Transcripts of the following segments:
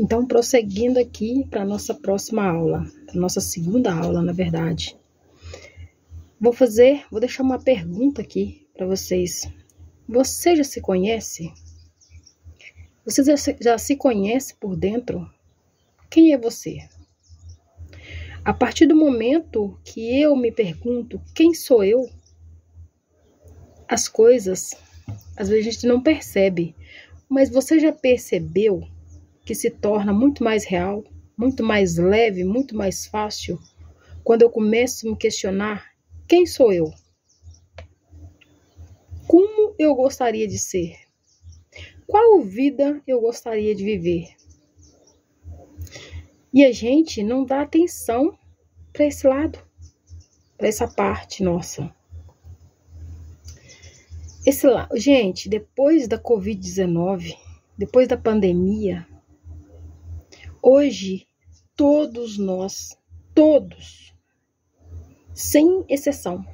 Então, prosseguindo aqui para a nossa próxima aula, a nossa segunda aula, na verdade. Vou deixar uma pergunta aqui para vocês. Você já se conhece? Você já se conhece por dentro? Quem é você? A partir do momento que eu me pergunto quem sou eu, as coisas, às vezes a gente não percebe, mas você já percebeu que se torna muito mais real, muito mais leve, muito mais fácil, quando eu começo a me questionar quem sou eu? Como eu gostaria de ser? Qual vida eu gostaria de viver? E a gente não dá atenção para esse lado, para essa parte nossa. Gente, depois da Covid-19, depois da pandemia, hoje todos nós, sem exceção,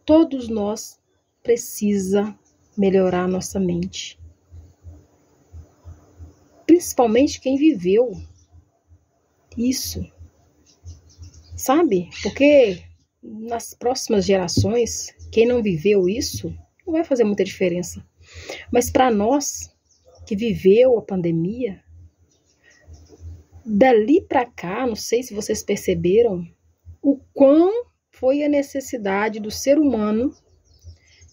todos nós precisa melhorar nossa mente. Principalmente quem viveu isso, sabe? Porque nas próximas gerações, quem não viveu isso, não vai fazer muita diferença. Mas para nós, que viveu a pandemia, dali para cá, não sei se vocês perceberam, o quão foi a necessidade do ser humano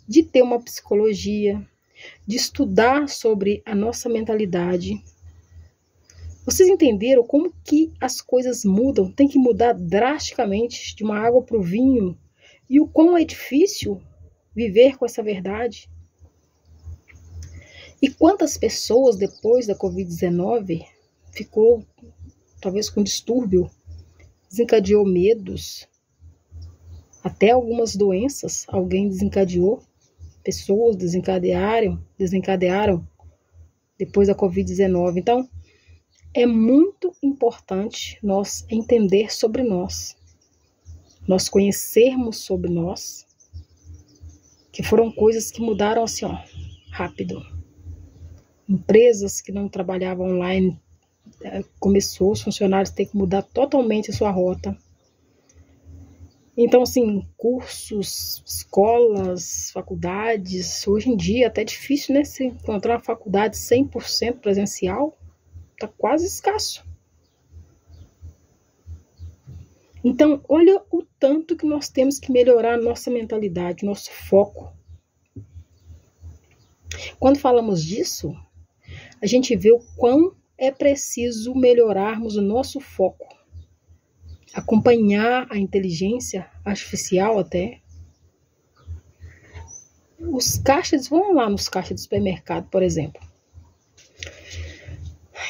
de ter uma psicologia, de estudar sobre a nossa mentalidade. Vocês entenderam como que as coisas mudam? Tem que mudar drasticamente de uma água para o vinho. E o quão é difícil viver com essa verdade. E quantas pessoas depois da Covid-19 ficou talvez com distúrbio, desencadeou medos, até algumas doenças alguém desencadeou, pessoas desencadearam depois da Covid-19. Então, é muito importante nós entender sobre nós conhecermos sobre nós, que foram coisas que mudaram assim, rápido. Empresas que não trabalhavam online, começou os funcionários ter que mudar totalmente a sua rota. Então, assim, cursos, escolas, faculdades, hoje em dia até é difícil, né, se encontrar uma faculdade 100% presencial. Está quase escasso. Então, olha o tanto que nós temos que melhorar a nossa mentalidade, nosso foco. Quando falamos disso, a gente vê o quão é preciso melhorarmos o nosso foco. Acompanhar a inteligência artificial até. Os caixas, vão lá nos caixas do supermercado, por exemplo.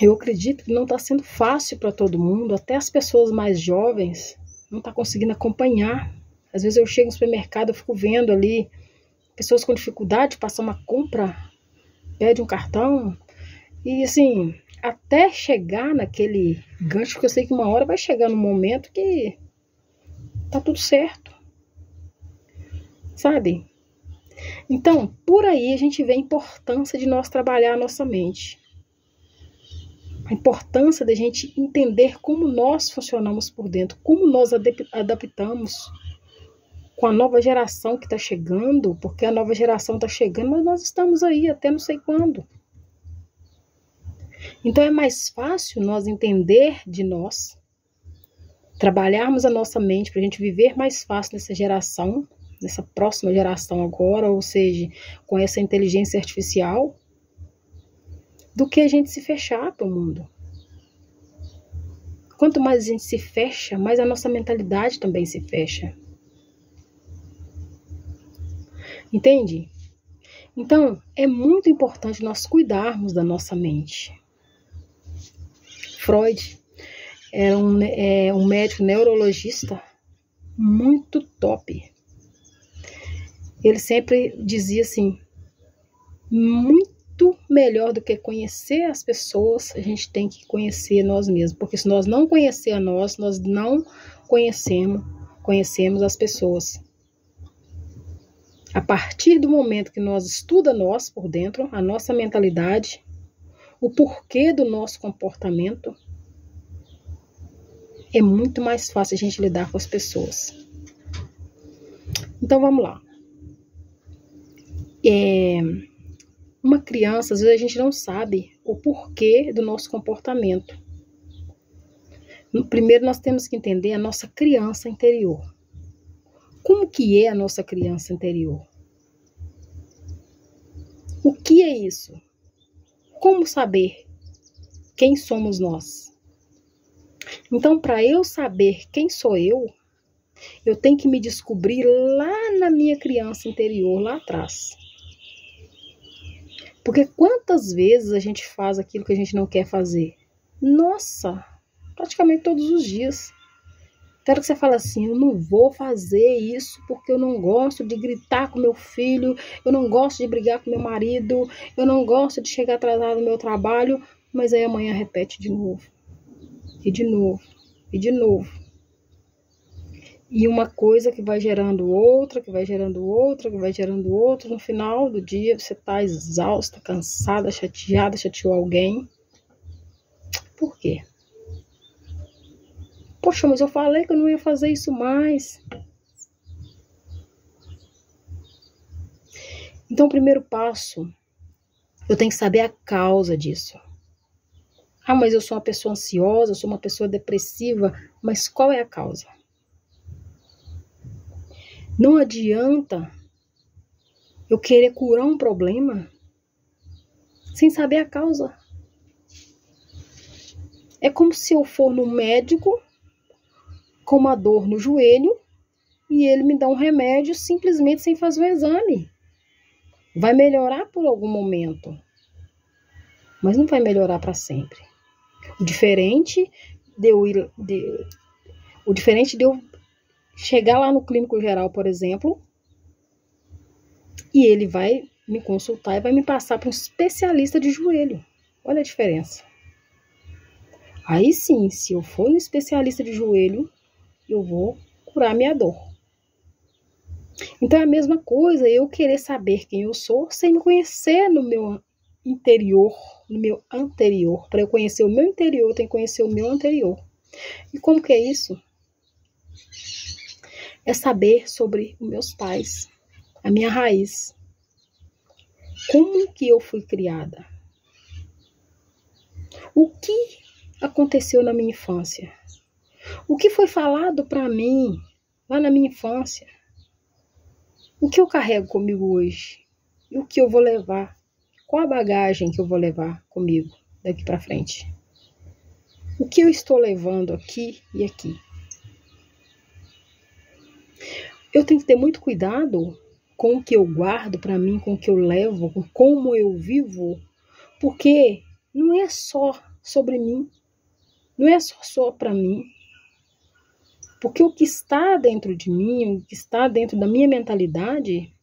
Eu acredito que não está sendo fácil para todo mundo, até as pessoas mais jovens não estão conseguindo acompanhar. Às vezes eu chego no supermercado, eu fico vendo ali pessoas com dificuldade de passar uma compra, pede um cartão, e assim, até chegar naquele gancho, porque eu sei que uma hora vai chegar num momento que tá tudo certo, sabe? Então, por aí a gente vê a importância de nós trabalhar a nossa mente. A importância da gente entender como nós funcionamos por dentro, como nós adaptamos com a nova geração que está chegando, porque a nova geração está chegando, mas nós estamos aí até não sei quando. Então é mais fácil nós entender de nós, trabalharmos a nossa mente para a gente viver mais fácil nessa geração, nessa próxima geração agora, ou seja, com essa inteligência artificial, do que a gente se fechar para o mundo. Quanto mais a gente se fecha, mais a nossa mentalidade também se fecha. Entende? Então, é muito importante nós cuidarmos da nossa mente. Freud era um médico neurologista muito top. Ele sempre dizia assim, muito melhor do que conhecer as pessoas, a gente tem que conhecer nós mesmos. Porque se nós não conhecer a nós não conhecemos as pessoas. A partir do momento que nós estudamos nós por dentro, a nossa mentalidade, o porquê do nosso comportamento, é muito mais fácil a gente lidar com as pessoas. Então vamos lá. Uma criança, às vezes a gente não sabe o porquê do nosso comportamento. Primeiro nós temos que entender a nossa criança interior. Como que é a nossa criança interior? O que é isso? Como saber quem somos nós? Então, para eu saber quem sou eu tenho que me descobrir lá na minha criança interior, lá atrás. Porque quantas vezes a gente faz aquilo que a gente não quer fazer? Nossa, praticamente todos os dias. Quero que você fale assim, eu não vou fazer isso porque eu não gosto de gritar com meu filho, eu não gosto de brigar com meu marido, eu não gosto de chegar atrasado no meu trabalho, mas aí amanhã repete de novo, e de novo, e de novo. E uma coisa que vai gerando outra, que vai gerando outra, que vai gerando outra. No final do dia você está exausta, cansada, chateada, chateou alguém. Por quê? Poxa, mas eu falei que eu não ia fazer isso mais. Então, o primeiro passo, eu tenho que saber a causa disso. Ah, mas eu sou uma pessoa ansiosa, eu sou uma pessoa depressiva, mas qual é a causa? Não adianta eu querer curar um problema sem saber a causa. É como se eu for no médico com uma dor no joelho e ele me dá um remédio simplesmente sem fazer o exame. Vai melhorar por algum momento, mas não vai melhorar para sempre. O diferente de eu chegar lá no clínico geral, por exemplo, e ele vai me consultar e vai me passar para um especialista de joelho. Olha a diferença. Aí sim, se eu for no especialista de joelho, eu vou curar minha dor. Então é a mesma coisa eu querer saber quem eu sou sem me conhecer no meu interior, no meu anterior. Para eu conhecer o meu interior, eu tenho que conhecer o meu anterior. E como que é isso? É saber sobre os meus pais, a minha raiz. Como que eu fui criada? O que aconteceu na minha infância? O que foi falado para mim lá na minha infância? O que eu carrego comigo hoje? E o que eu vou levar? Qual a bagagem que eu vou levar comigo daqui para frente? O que eu estou levando aqui e aqui? Eu tenho que ter muito cuidado com o que eu guardo para mim, com o que eu levo, com como eu vivo, porque não é só sobre mim, não é só para mim. Porque o que está dentro de mim, o que está dentro da minha mentalidade,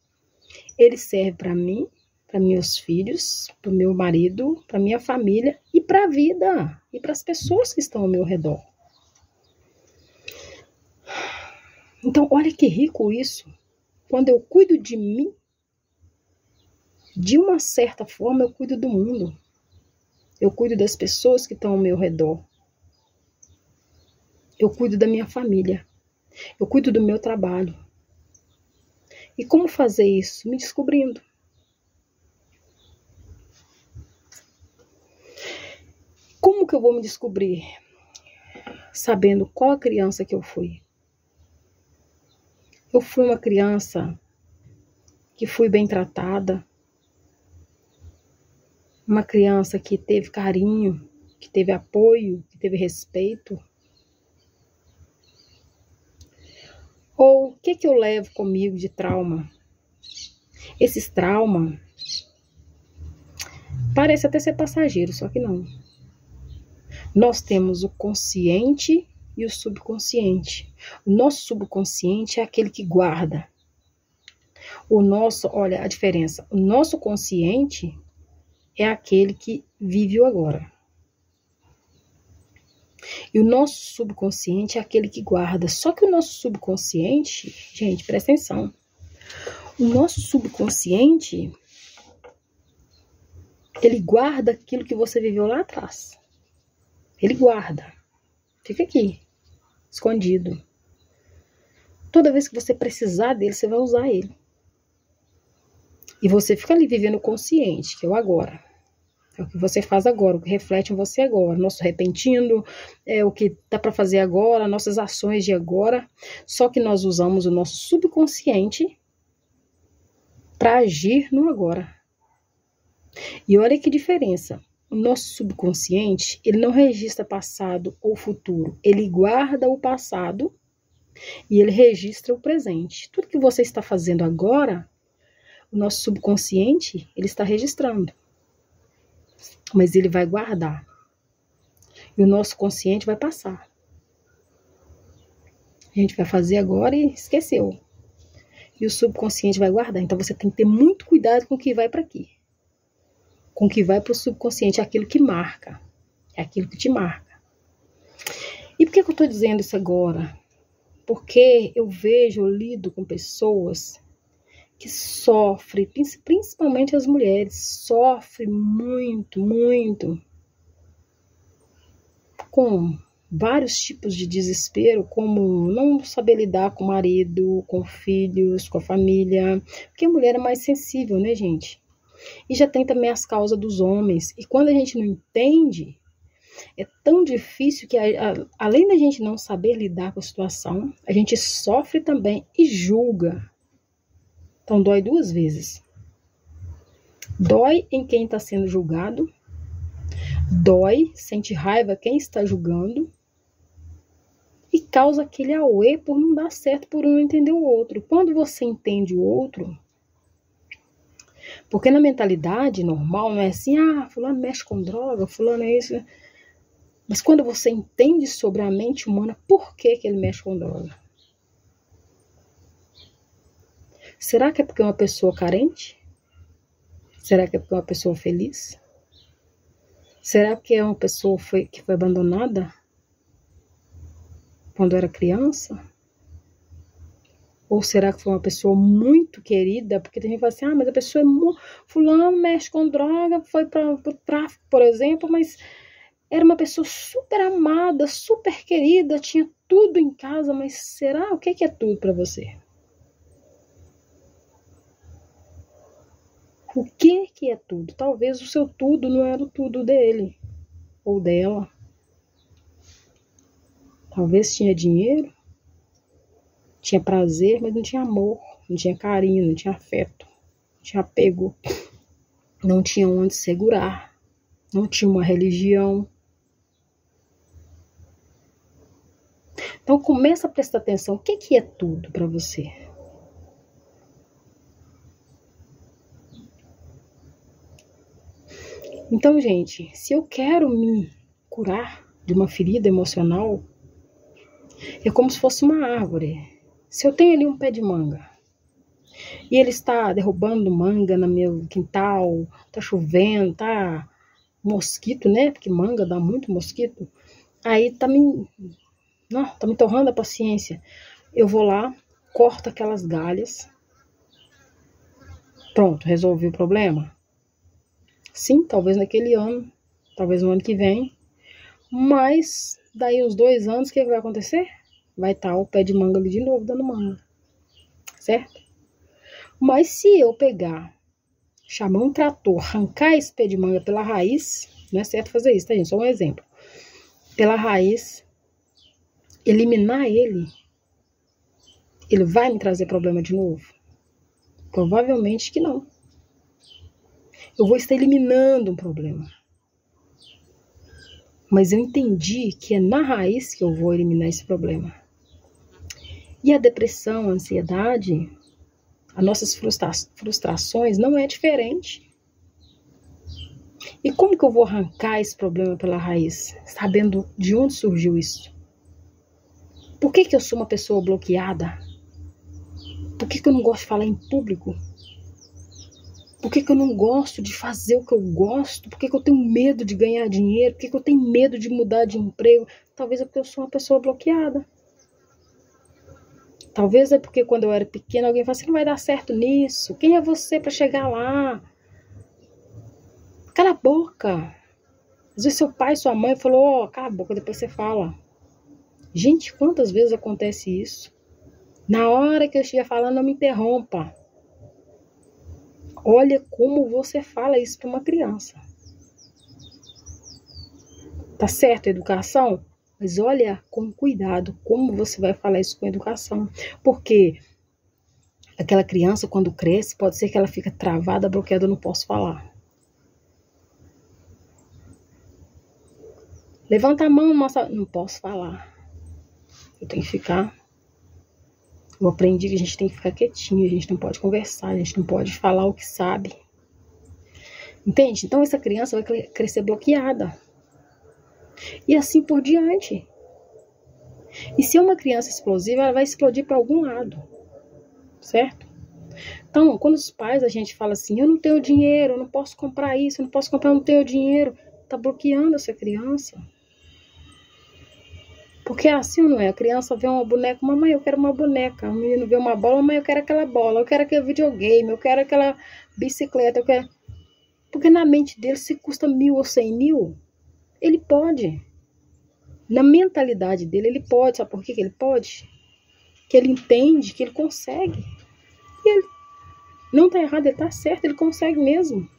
ele serve para mim, para meus filhos, para o meu marido, para minha família e para a vida, e para as pessoas que estão ao meu redor. Então, olha que rico isso. Quando eu cuido de mim, de uma certa forma, eu cuido do mundo. Eu cuido das pessoas que estão ao meu redor. Eu cuido da minha família. Eu cuido do meu trabalho. E como fazer isso? Me descobrindo. Como que eu vou me descobrir? Sabendo qual a criança que eu fui. Eu fui uma criança que fui bem tratada. Uma criança que teve carinho, que teve apoio, que teve respeito. Ou o que eu levo comigo de trauma? Esses traumas parece até ser passageiro, só que não. Nós temos o consciente e o subconsciente. O nosso subconsciente é aquele que guarda. Olha a diferença. O nosso consciente é aquele que vive o agora. E o nosso subconsciente é aquele que guarda. Só que o nosso subconsciente, gente, presta atenção. O nosso subconsciente, ele guarda aquilo que você viveu lá atrás. Ele guarda. Fica aqui. escondido. Toda vez que você precisar dele, você vai usar ele. E você fica ali vivendo consciente, que é o agora. É o que você faz agora, o que reflete em você agora. Nosso repentino, é o que dá para fazer agora, nossas ações de agora. Só que nós usamos o nosso subconsciente para agir no agora. E olha que diferença. O nosso subconsciente, ele não registra passado ou futuro. Ele guarda o passado e ele registra o presente. Tudo que você está fazendo agora, o nosso subconsciente, ele está registrando. Mas ele vai guardar. E o nosso consciente vai passar. A gente vai fazer agora e esqueceu. E o subconsciente vai guardar. Então você tem que ter muito cuidado com o que vai para aqui. Com o que vai para o subconsciente. É aquilo que marca. É aquilo que te marca. E por que eu estou dizendo isso agora? Porque eu lido com pessoas que sofrem, principalmente as mulheres, sofrem muito, muito com vários tipos de desespero, como não saber lidar com o marido, com filhos, com a família, porque a mulher é mais sensível, né, gente? E já tem também as causas dos homens, e quando a gente não entende, é tão difícil que além da gente não saber lidar com a situação, a gente sofre também e julga. Então dói duas vezes. Dói em quem está sendo julgado, dói, sente raiva quem está julgando e causa aquele auê por não dar certo, por um não entender o outro. Quando você entende o outro, porque na mentalidade normal não é assim, fulano mexe com droga, fulano é isso. Mas quando você entende sobre a mente humana, por que ele mexe com droga? Será que é porque é uma pessoa carente? Será que é porque é uma pessoa feliz? Será que é uma pessoa que foi abandonada quando era criança? Ou será que foi uma pessoa muito querida? Porque tem gente que fala assim, mas a pessoa fulano mexe com droga, foi para o tráfico, por exemplo, mas era uma pessoa super amada, super querida, tinha tudo em casa, mas será? O que é tudo para você? O que é tudo? Talvez o seu tudo não era o tudo dele ou dela. Talvez tinha dinheiro, tinha prazer, mas não tinha amor, não tinha carinho, não tinha afeto, não tinha apego, não tinha onde segurar, não tinha uma religião. Então começa a prestar atenção, o que é tudo para você? Então, gente, se eu quero me curar de uma ferida emocional, é como se fosse uma árvore. Se eu tenho ali um pé de manga e ele está derrubando manga no meu quintal, tá chovendo, tá mosquito, né? Porque manga dá muito mosquito. Aí tá me torrando a paciência. Eu vou lá, corto aquelas galhas. Pronto, resolvi o problema? Sim, talvez naquele ano, talvez no ano que vem. Mas daí uns 2 anos, o que vai acontecer? Vai estar o pé de manga ali de novo, dando manga. Certo? Mas se eu pegar, chamar um trator, arrancar esse pé de manga pela raiz, não é certo fazer isso, tá, gente? Só um exemplo. Pela raiz, eliminar ele vai me trazer problema de novo? Provavelmente que não. Eu vou estar eliminando um problema. Mas eu entendi que é na raiz que eu vou eliminar esse problema. E a depressão, a ansiedade, as nossas frustrações não é diferente. E como que eu vou arrancar esse problema pela raiz, sabendo de onde surgiu isso? Por que eu sou uma pessoa bloqueada? Por que eu não gosto de falar em público? Por que eu não gosto de fazer o que eu gosto? Por que eu tenho medo de ganhar dinheiro? Por que eu tenho medo de mudar de emprego? Talvez é porque eu sou uma pessoa bloqueada. Talvez é porque quando eu era pequena alguém falou assim, não vai dar certo nisso. Quem é você para chegar lá? Cala a boca. Às vezes seu pai, sua mãe falou, cala a boca, depois você fala. Gente, quantas vezes acontece isso? Na hora que eu estiver falando, não me interrompa. Olha como você fala isso para uma criança. Tá certo, educação? Mas olha com cuidado como você vai falar isso com educação. Porque aquela criança, quando cresce, pode ser que ela fique travada, bloqueada, eu não posso falar. Levanta a mão, mostra, não posso falar. Eu tenho que ficar. Eu aprendi que a gente tem que ficar quietinho, a gente não pode conversar, a gente não pode falar o que sabe. Entende? Então essa criança vai crescer bloqueada. E assim por diante. E se é uma criança explosiva, ela vai explodir para algum lado. Certo? Então, quando os pais, a gente fala assim, eu não tenho dinheiro, eu não posso comprar isso, eu não posso comprar, eu não tenho dinheiro. Tá bloqueando essa criança. Porque é assim ou não é? A criança vê uma boneca, mamãe, eu quero uma boneca. O menino vê uma bola, mamãe, eu quero aquela bola, eu quero aquele videogame, eu quero aquela bicicleta, eu quero... Porque na mente dele, se custa 1.000 ou 100.000, ele pode. Na mentalidade dele, ele pode. Sabe por que ele pode? Que ele entende que ele consegue. E ele não tá errado, ele tá certo, ele consegue mesmo.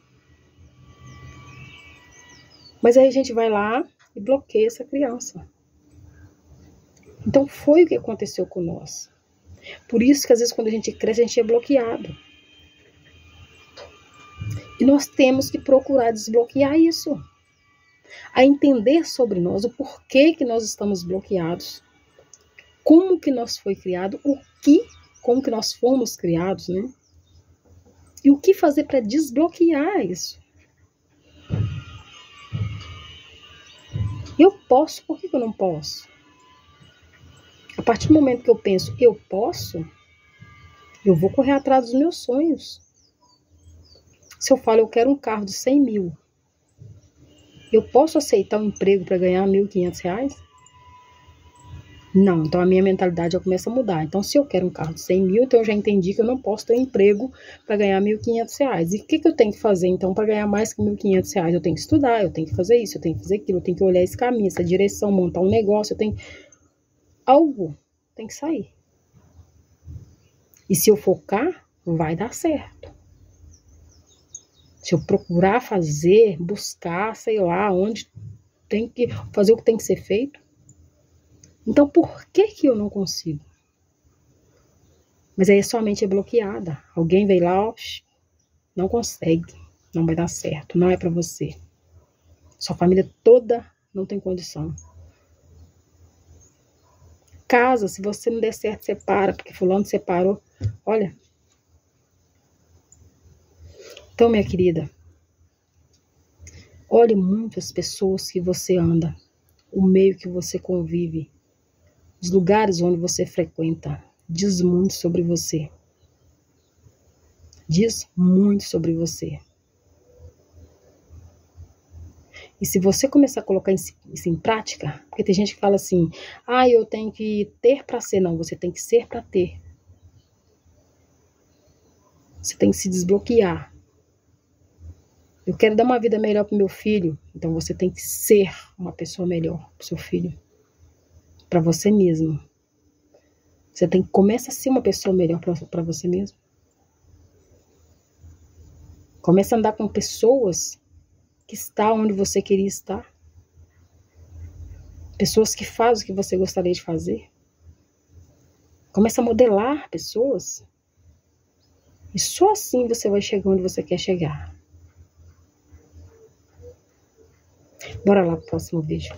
Mas aí a gente vai lá e bloqueia essa criança. Então foi o que aconteceu com nós. Por isso que às vezes quando a gente cresce, a gente é bloqueado. E nós temos que procurar desbloquear isso. A entender sobre nós, o porquê que nós estamos bloqueados. Como que nós foi criado, como que nós fomos criados, né? E o que fazer para desbloquear isso? Eu posso, por que eu não posso? A partir do momento que eu penso, eu posso, eu vou correr atrás dos meus sonhos. Se eu falo, eu quero um carro de 100.000, eu posso aceitar um emprego para ganhar R$1.500? Não, então a minha mentalidade já começa a mudar. Então, se eu quero um carro de 100.000, então eu já entendi que eu não posso ter um emprego para ganhar R$1.500. E o que eu tenho que fazer, então, para ganhar mais que R$1.500? Eu tenho que estudar, eu tenho que fazer isso, eu tenho que fazer aquilo, eu tenho que olhar esse caminho, essa direção, montar um negócio, eu tenho... Algo tem que sair. E se eu focar, vai dar certo. Se eu procurar fazer, buscar, sei lá, onde tem que fazer o que tem que ser feito. Então, por que eu não consigo? Mas aí sua mente é bloqueada. Alguém vem lá, ó, não consegue, não vai dar certo, não é para você. Sua família toda não tem condição. Casa, se você não der certo, separa, porque fulano separou. Olha. Então, minha querida, olhe muito as pessoas que você anda, o meio que você convive, os lugares onde você frequenta. Diz muito sobre você. Diz muito sobre você. E se você começar a colocar isso em prática, porque tem gente que fala assim, eu tenho que ter para ser. Não, você tem que ser para ter. Você tem que se desbloquear. Eu quero dar uma vida melhor para o meu filho, então você tem que ser uma pessoa melhor para o seu filho. Para você mesmo. Você tem que começar a ser uma pessoa melhor para você mesmo. Começa a andar com pessoas que estão onde você queria estar. Pessoas que fazem o que você gostaria de fazer. Começa a modelar pessoas. E só assim você vai chegar onde você quer chegar. Bora lá pro próximo vídeo.